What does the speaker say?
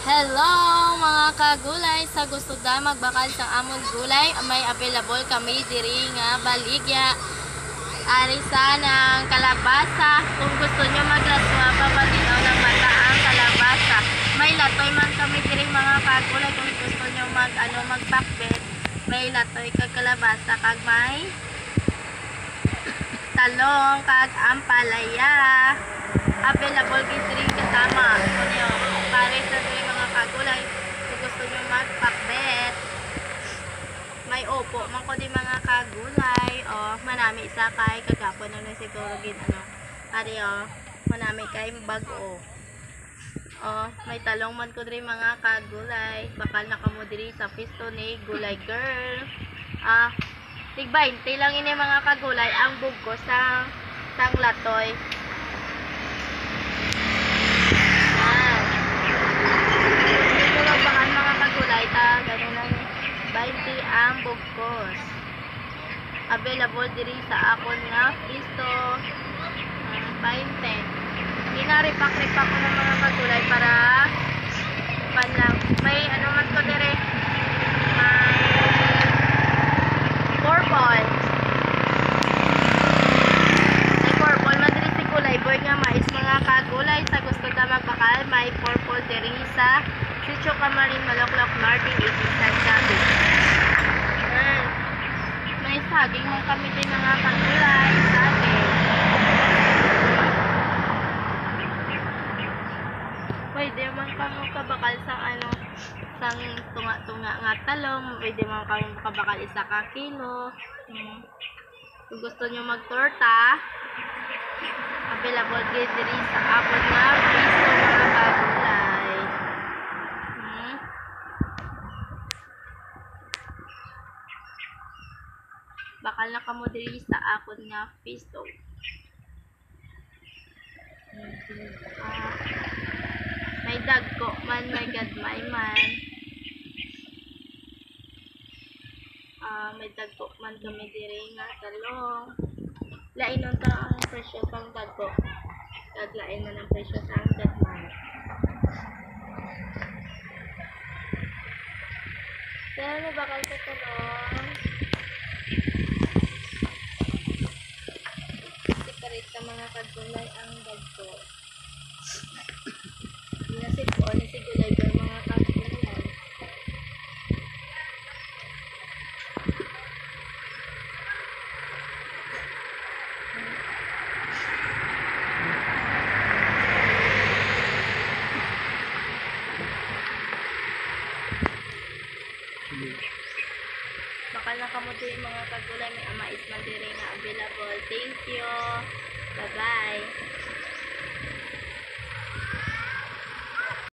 Hello mga kagulay, sa gusto da magbakal sa amon gulay, may available kami diri nga baligya. Ari ng kalabasa, kung gusto nyo maglaswa pabatinaw ng mata ang kalabasa. May latoy man kami diri mga kagulay, kung gusto nyo magpakbet, may latoy kag kalabasa kag may talong kag ampalaya. Available gid diri kasama kunyo pare sa diri mga kagulay kung gusto nyo magpakbet. May opo man ko di mga kagulay manami sa kay kagapon na siguro gid pare manami kay bag-o may talong man ko diri mga kagulay, bakal na kamo diri sa pisto ni Gulay Girl. Tig 20 lang ini mga kagulay ang bugko sa latoy. Mga kagulay ganun lang 20 ang bugkos. Available diri sa akon nga pisto 20. Ginaripak-ripak ko ng mga kagulay para panlang may man ko dire, may purple man diri si Gulay Boy nga mais mga kagulay. Sa gusto ta magbakal, may purple diri sa Sitio Camarin, Maloklok, Martin, Ipisan, Gabi. May saging mong kami din mga kagulay, saging. Pwede man kamo kabakal sa sang tunga-tunga nga talong, pwede man kamo kabakal isa ka kilo. Kung gusto nyo magtorta, available gid diri sa apon nga piso mga kagulay. Bakal na kamo diri sa akon nga pisto. May dagko man, may gadmay man. May dagko man kami diri nga talong. Lain nun ta ang presyo sang dagko. Kaglain man ang presyo sang gadmay. Kaya bakal sa talong. Separate sa mga kagulay ang dagko. Nasip ko ni si Gulay Boy mga kagulay. Bakal na kamo diri mga kagulay, may amais man diri nga available. Thank you. Bye bye.